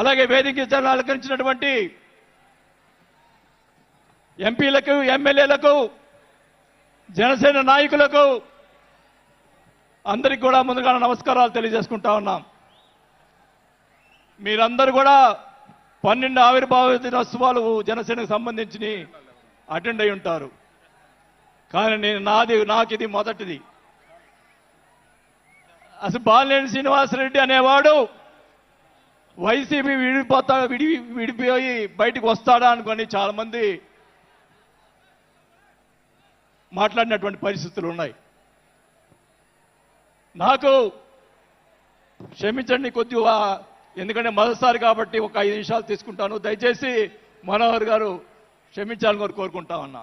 అలాగే వేదిక అలంకరించినటువంటి ఎంపీలకు, ఎమ్మెల్యేలకు, జనసేన నాయకులకు అందరికి కూడా ముందుగా నమస్కారాలు తెలియజేసుకుంటా ఉన్నాం. మీరందరూ కూడా 12 ఆవిర్భావ దినోత్సవాలు జనసేనకు సంబంధించి అటెండ్ అయి ఉంటారు. కానీ నాకు ఇది మొదటిది. అసలు బాలినేని శ్రీనివాసరెడ్డి అనేవాడు వైసీపీ విడిపోయి బయటకు వస్తాడా అనుకొని చాలా మంది మాట్లాడినటువంటి పరిస్థితులు ఉన్నాయి. నాకు క్షమించండి కొద్దిగా, ఎందుకంటే మొదటిసారి కాబట్టి ఒక 5 నిమిషాలు తీసుకుంటాను. దయచేసి మనోహర్ గారు క్షమించాలని కోరుకుంటా ఉన్నా.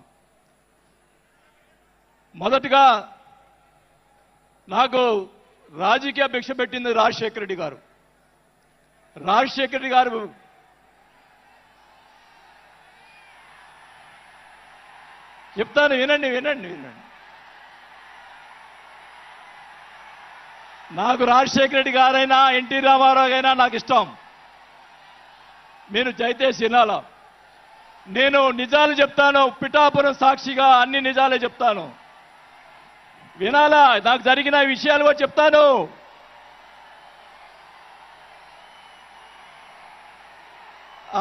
మొదటగా నాకు రాజకీయ భిక్ష పెట్టింది రాజశేఖర రెడ్డి గారు. రాజశేఖర రెడ్డి గారు చెప్తాను, వినండి వినండి వినండి. నాకు రాజశేఖర రెడ్డి గారైనా ఎన్టీ రామారావు అయినా నాకు ఇష్టం. మీరు దయచేసి వినాలా. నేను నిజాలు చెప్తాను, పిఠాపురం సాక్షిగా అన్ని నిజాలే చెప్తాను. వినాలా, నాకు జరిగిన విషయాలు కూడా చెప్తాను.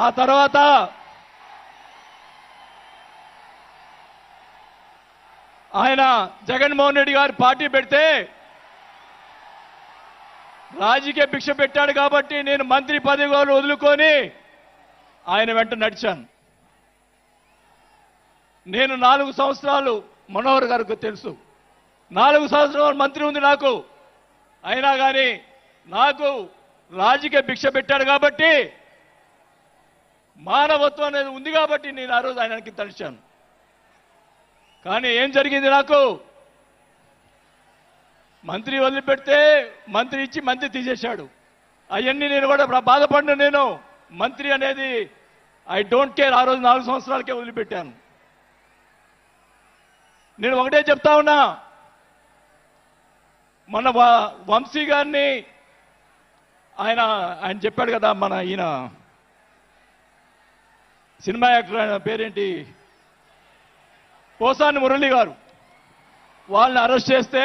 ఆ తర్వాత ఆయన జగన్మోహన్ రెడ్డి గారు పార్టీ పెడితే రాజకీయ భిక్ష పెట్టాడు కాబట్టి నేను మంత్రి పదవి వదులుకొని ఆయన వెంట నడిచాను. నేను 4 సంవత్సరాలు, మనోహర్ గారికి తెలుసు, 4 సంవత్సరాలు మంత్రి ఉంది నాకు. అయినా కానీ నాకు రాజకీయ భిక్ష పెట్టాడు కాబట్టి, మానవత్వం అనేది ఉంది కాబట్టి నేను ఆ రోజు ఆయనకి తలిచాను. కానీ ఏం జరిగింది, నాకు మంత్రి వదిలిపెడితే మంత్రి ఇచ్చి మంత్రి తీసేశాడు. అవన్నీ నేను కూడా బాధపడిన, నేను మంత్రి అనేది ఐ డోంట్ కేర్. ఆ రోజు 4 సంవత్సరాలకే వదిలిపెట్టాను. నేను ఒకటే చెప్తా ఉన్నా, మన వంశీ గారిని ఆయన చెప్పాడు కదా, మన ఈయన సినిమా యాక్టర్, ఆయన పేరేంటి, పోసాని మురళి గారు, వాళ్ళని అరెస్ట్ చేస్తే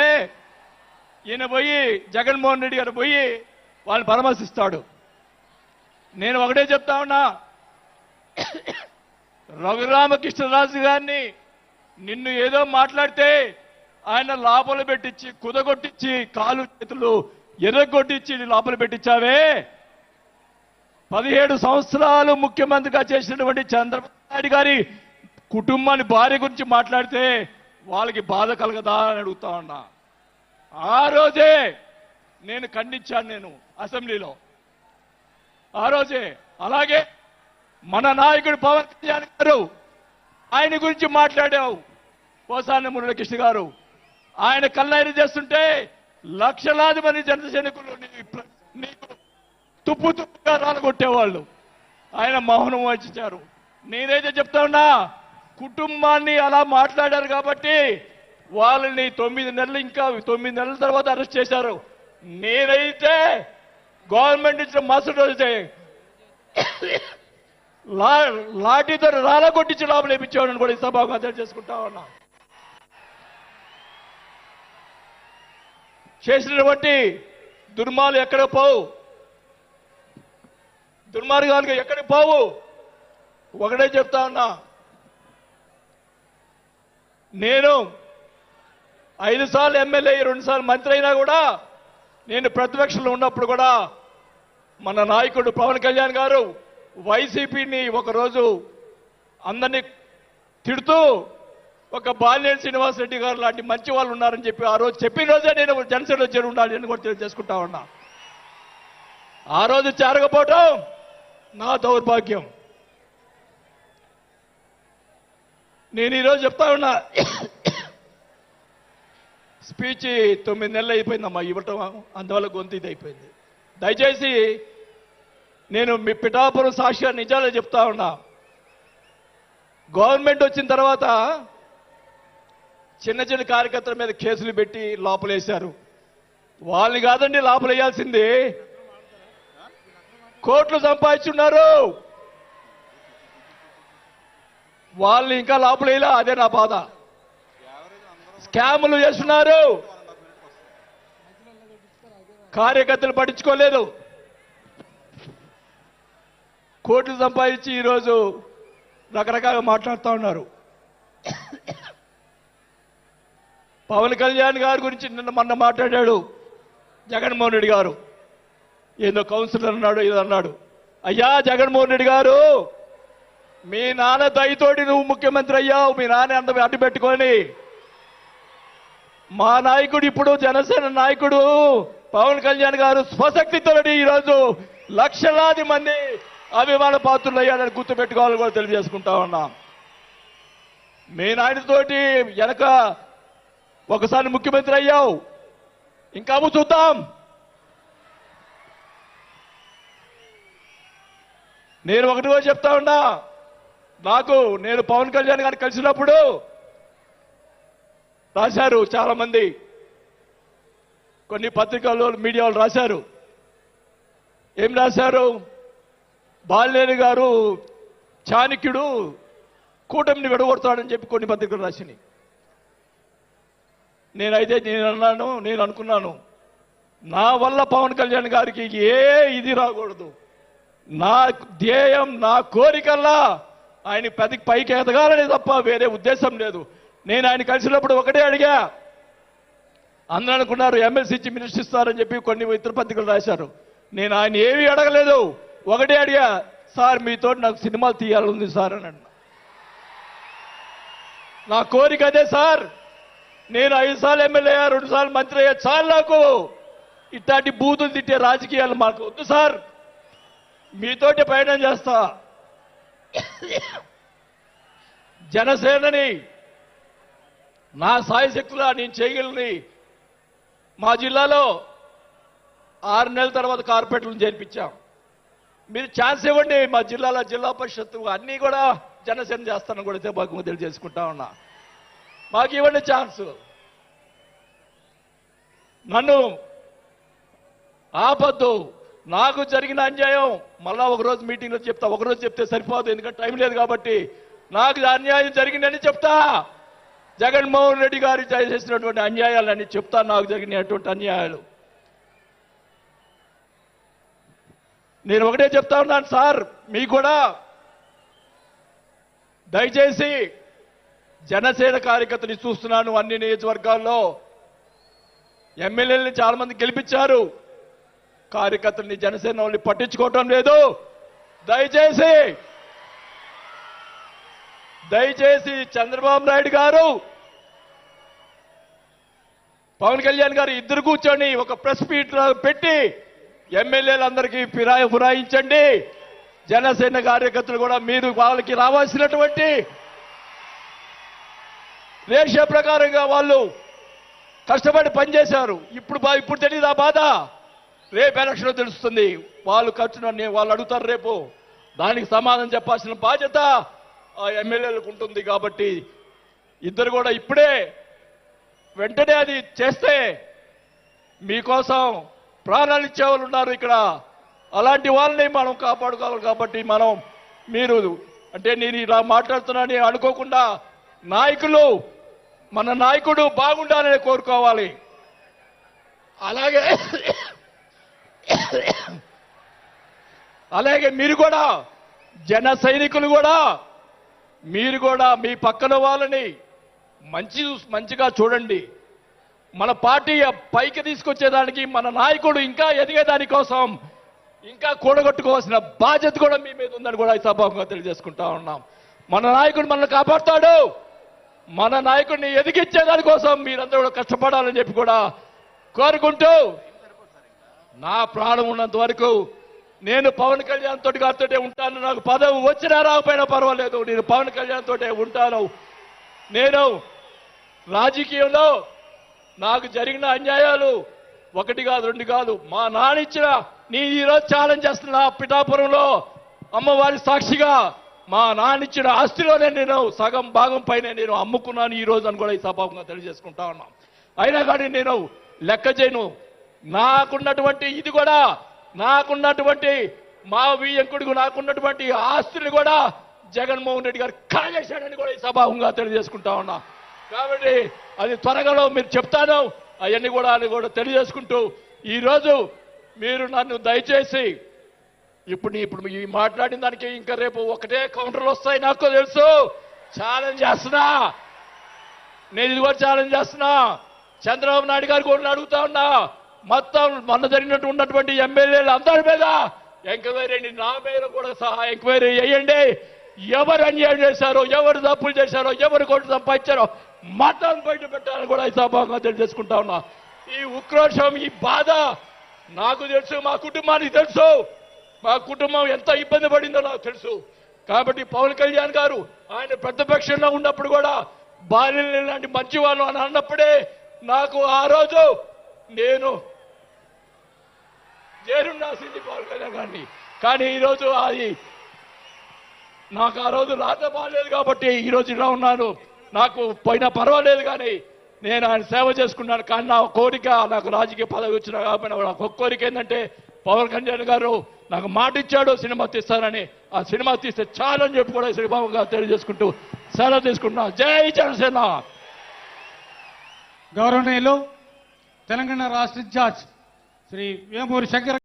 ఈయన పోయి జగన్మోహన్ రెడ్డి గారు పోయి వాళ్ళని పరామర్శిస్తాడు. నేను ఒకటే చెప్తా ఉన్నా, రఘురామకృష్ణరాజు గారిని నిన్ను ఏదో మాట్లాడితే ఆయన లోపల పెట్టించి, కుదగొట్టించి, కాలు చేతులు ఎర్రగొట్టించి లోపల పెట్టించావే. 17 సంవత్సరాలు ముఖ్యమంత్రిగా చేసినటువంటి చంద్రబాబు నాయుడు గారి కుటుంబాన్ని, భార్య గురించి మాట్లాడితే వాళ్ళకి బాధ కలగదా అని అడుగుతా ఉన్నా. ఆ రోజే నేను ఖండించాను, నేను అసెంబ్లీలో ఆ రోజే. అలాగే మన నాయకుడు పవన్ కళ్యాణ్ గారు, ఆయన గురించి మాట్లాడావు పోసాని మురళీకృష్ణ గారు. ఆయన కళ్ళైన చేస్తుంటే లక్షలాది మంది జన సైనికులు నీకు తుప్పు తుప్పుగా రాలగొట్టేవాళ్ళు. ఆయన మౌనం వహించారు. నేనైతే చెప్తా ఉన్నా, కుటుంబాన్ని అలా మాట్లాడారు కాబట్టి వాళ్ళని 9 నెలలు, ఇంకా 9 నెలల తర్వాత అరెస్ట్ చేశారు. నేనైతే గవర్నమెంట్ ఇచ్చిన మరుసటి రోజే లాఠీతో రాలగొట్టించి లోపల వేయించేవాడిని కూడా ఈ సభకు చేసుకుంటా ఉన్నా. చేసినటువంటి దుర్మార్గాలు ఎక్కడ పోవు, దుర్మార్గాలు ఎక్కడ పోవు. ఒకటే చెప్తా ఉన్నా, నేను 5 సార్లు ఎమ్మెల్యే, 2 సార్లు మంత్రి అయినా కూడా, నేను ప్రతిపక్షంలో ఉన్నప్పుడు కూడా మన నాయకుడు పవన్ కళ్యాణ్ గారు వైసీపీని ఒకరోజు అందరినీ తిడుతూ, ఒక బాలినేని శ్రీనివాసరెడ్డి గారు లాంటి మంచి వాళ్ళు ఉన్నారని చెప్పి ఆ రోజు చెప్పిన రోజే నేను జనసేనలో చేరి ఉండాలి అని కూడా తెలియజేసుకుంటా ఉన్నా. ఆ రోజు చేరకపోవటం నా దౌర్భాగ్యం. నేను ఈరోజు చెప్తా ఉన్నా, స్పీచ్ 9 నెలలు అయిపోయిందమ్మా ఇవ్వటం, అందువల్ల గొంతు ఇది అయిపోయింది. దయచేసి నేను మీ పిఠాపురం సాక్షిగా నిజాలే చెప్తా ఉన్నా. గవర్నమెంట్ వచ్చిన తర్వాత చిన్న చిన్న కార్యకర్తల మీద కేసులు పెట్టి లోపలేశారు. వాళ్ళని కాదండి లోపలేయాల్సింది, కోట్లు సంపాదించున్నారు. వాళ్ళని ఇంకా లోపలేలా, అదే నా బాధ. స్కాములు చేస్తున్నారు, కార్యకర్తలు పట్టించుకోలేదు. కోట్లు సంపాదించి ఈరోజు రకరకాలుగా మాట్లాడుతూ ఉన్నారు. పవన్ కళ్యాణ్ గారి గురించి నిన్న మొన్న మాట్లాడాడు జగన్మోహన్ రెడ్డి గారు. ఏదో కౌన్సిలర్ అన్నాడు, ఏదో అన్నాడు. అయ్యా జగన్మోహన్ రెడ్డి గారు, మీ నాన్న దయతోటి నువ్వు ముఖ్యమంత్రి అయ్యావు. మీ నాన్న అంత అడ్డు పెట్టుకొని మా నాయకుడు, ఇప్పుడు జనసేన నాయకుడు పవన్ కళ్యాణ్ గారు స్వశక్తితోటి ఈరోజు లక్షలాది మంది అభిమాన పాత్రులు అయ్యాడని గుర్తుపెట్టుకోవాలని కూడా తెలియజేసుకుంటా ఉన్నా. మీ నాయనతోటి వెనక ఒకసారి ముఖ్యమంత్రి అయ్యావు, ఇంకా చూద్దాం. నేను ఒకటి కూడా చెప్తా ఉన్నా, నేను పవన్ కళ్యాణ్ గారిని కలిసినప్పుడు రాశారు చాలా మంది, కొన్ని పత్రికల్లో మీడియాలో రాశారు. ఏం రాశారు? బాలినేని గారు చాణక్యుడు కూటమిని విడగొడతాడని చెప్పి కొన్ని పత్రికలు రాసినాయి. నేను అనుకున్నాను, నా వల్ల పవన్ కళ్యాణ్ గారికి ఏ ఇది రాకూడదు. నా ధ్యేయం, నా కోరికల్లా ఆయన పైకి ఎదగాలని తప్ప వేరే ఉద్దేశం లేదు. నేను ఆయన కలిసినప్పుడు ఒకటే అడిగా. అందరూ అనుకున్నారు ఎమ్మెల్సీ ఇచ్చి మినిస్టర్ ఇస్తారని చెప్పి కొన్ని ఇతర పత్రికలు రాశారు. నేను ఆయన ఏమీ అడగలేదు, ఒకటే అడిగా, సార్ మీతో నాకు సినిమాలు తీయాలని సార్ అని అన్నా. నా కోరిక అదే సార్. నేను 5 సార్లు ఎమ్మెల్యే అయ్యా, 2 సార్లు మంత్రి అయ్యా, చాలు నాకు. ఇట్లాంటి బూతులు తిట్టే రాజకీయాలు మాకు వద్దు సార్, మీతోటి ప్రయాణం చేస్తా. జనసేనని నా సాయశక్తులా నేను చేయగలని మా జిల్లాలో 6 నెలల తర్వాత కార్పొరేట్లను చేర్పించాం. మీరు ఛాన్స్ ఇవ్వండి. మా జిల్లాలో జిల్లా పరిషత్తు అన్నీ కూడా జనసేన చేస్తానని కూడా సభకు తెలియజేసుకుంటా ఉన్నా. మాకు ఇవ్వండి ఛాన్స్. నన్ను ఆపద్దు. నాకు జరిగిన అన్యాయం మళ్ళా ఒకరోజు మీటింగ్లో చెప్తా. ఒకరోజు చెప్తే సరిపోదు, ఎందుకంటే టైం లేదు కాబట్టి. నాకు అన్యాయం జరిగిందని చెప్తా. జగన్మోహన్ రెడ్డి గారు చేసినటువంటి అన్యాయాలన్నీ చెప్తా, నాకు జరిగినటువంటి అన్యాయాలు. నేను ఒకటే చెప్తా ఉన్నాను సార్, మీకు కూడా దయచేసి జనసేన కార్యకర్తలు చూస్తున్నాను. అన్ని నియోజకవర్గాల్లో ఎమ్మెల్యేలని చాలా మంది గెలిపించారు, కార్యకర్తల్ని జనసేన వాళ్ళని పట్టించుకోవటం లేదు. దయచేసి చంద్రబాబు నాయుడు గారు, పవన్ కళ్యాణ్ గారు ఇద్దరు కూర్చొని ఒక ప్రెస్ మీట్ పెట్టి ఎమ్మెల్యేలందరికీ ఫిరాయించండి. జనసేన కార్యకర్తలు కూడా మీరు వాళ్ళకి రావాల్సినటువంటి రేషియో ప్రకారంగా వాళ్ళు కష్టపడి పనిచేశారు. ఇప్పుడు తెలియదు ఆ బాధ. రేపు ఎలక్షన్ తెలుస్తుంది. వాళ్ళు వాళ్ళు అడుగుతారు రేపు, దానికి సమాధానం చెప్పాల్సిన బాధ్యత ఆ ఎమ్మెల్యేలకు ఉంటుంది. కాబట్టి ఇద్దరు కూడా ఇప్పుడే వెంటనే అది చేస్తే మీకోసం ప్రాణాలు ఇచ్చేవాళ్ళు ఉన్నారు ఇక్కడ. అలాంటి వాళ్ళని మనం కాపాడుకోవాలి. కాబట్టి నేను ఇలా మాట్లాడుతున్నానని అనుకోకుండా మన నాయకుడు బాగుండాలని కోరుకోవాలి. అలాగే మీరు కూడా జన సైనికులు కూడా మీరు కూడా మీ పక్కన వాళ్ళని మంచిగా చూడండి. మన పార్టీ పైకి తీసుకొచ్చేదానికి మన నాయకుడు ఇంకా ఎదిగేదాని కోసం ఇంకా కూడగొట్టుకోవాల్సిన బాధ్యత కూడా మీ మీద ఉందని కూడా ఈ సభాముఖంగా తెలియజేసుకుంటా ఉన్నాం. మన నాయకుడు మనల్ని కాపాడుతాడు. మన నాయకుడిని ఎదిగించేదాని కోసం మీరందరూ కూడా కష్టపడాలని చెప్పి కూడా కోరుకుంటూ, నా ప్రాణం ఉన్నంత వరకు నేను పవన్ కళ్యాణ్ తోటి గారితో ఉంటాను. నాకు పదవి వచ్చినా రాకపోయినా పర్వాలేదు, నేను పవన్ కళ్యాణ్ తోటే ఉంటాను. నేను రాజకీయంలో నాకు జరిగిన అన్యాయాలు 1 కాదు 2 కాదు, మా నాన్న ఇచ్చిన ఈరోజు ఛాలెంజ్ చేస్తున్నా పిఠాపురంలో అమ్మవారి సాక్షిగా మా నాన్న ఇచ్చిన ఆస్తిలోనే నేను సగం భాగం పైన నేను అమ్ముకున్నాను ఈ రోజు అని కూడా ఈ సభాముఖంగా తెలియజేసుకుంటా ఉన్నాం. అయినా కానీ నేను లెక్క చేయను. నాకున్నటువంటి మా వియ్యంకుడికి నాకున్నటువంటి ఆస్తులు కూడా జగన్మోహన్ రెడ్డి గారు కాజేశాడని కూడా ఈ సభాముగా తెలియజేసుకుంటా ఉన్నా. కాబట్టి అది త్వరగా మీరు చెప్తాను, అవన్నీ కూడా అది కూడా తెలియజేసుకుంటూ ఈరోజు మీరు నన్ను దయచేసి ఇప్పుడు ఈ మాట్లాడిన దానికి ఇంకా రేపు ఒకటే కౌంటర్లు వస్తాయి నాకు తెలుసు. ఛాలెంజ్ చేస్తున్నా, నేను ఇది కూడా ఛాలెంజ్ చేస్తున్నా. చంద్రబాబు నాయుడు గారు కూడా అడుగుతా ఉన్నా, మొత్తం మొన్న జరిగినట్టు ఉన్నటువంటి ఎమ్మెల్యేలు అందరి మీద ఎంక్వైరీ, నా మీద కూడా సహా ఎంక్వైరీ చేయండి. ఎవరు అన్యాయం చేశారో, ఎవరు తప్పులు చేశారో, ఎవరు కోట్లు సంపాదించారో మొత్తం బయట పెట్టాలని కూడా ఈ సభగా తెలియజేసుకుంటా ఉన్నా. ఈ ఉక్రోషం, ఈ బాధ నాకు తెలుసు, మా కుటుంబానికి తెలుసు. మా కుటుంబం ఎంత ఇబ్బంది పడిందో నాకు తెలుసు. కాబట్టి పవన్ కళ్యాణ్ గారు ఆయన ప్రతిపక్షంలో ఉన్నప్పుడు కూడా బాల్యం లాంటి మంచి వాళ్ళు అని అన్నప్పుడే నాకు ఆ రోజు నేను రాసింది పవన్ కళ్యాణ్ గారిని. కానీ ఈరోజు అది నాకు ఆ రోజు రాత బాగాలేదు కాబట్టి ఈరోజు ఇలా ఉన్నాను. నాకు పోయినా పర్వాలేదు, కానీ నేను ఆయన సేవ చేసుకున్నాను. కానీ నా కోరిక, నాకు రాజకీయ పదవి వచ్చినా కాబట్టి నాకు ఒక కోరిక ఏంటంటే పవన్ కళ్యాణ్ గారు నాకు మాట ఇచ్చాడు సినిమా తీస్తానని. ఆ సినిమా తీస్తే చాలని చెప్పి కూడా శ్రీబాబుగా తెలియజేసుకుంటూ సెలవు తీసుకుంటున్నా. జై జనసేన. గౌరవనీయులు తెలంగాణ రాష్ట్ర ఇన్ఛార్జ్ శ్రీ వేమూరి శంకర్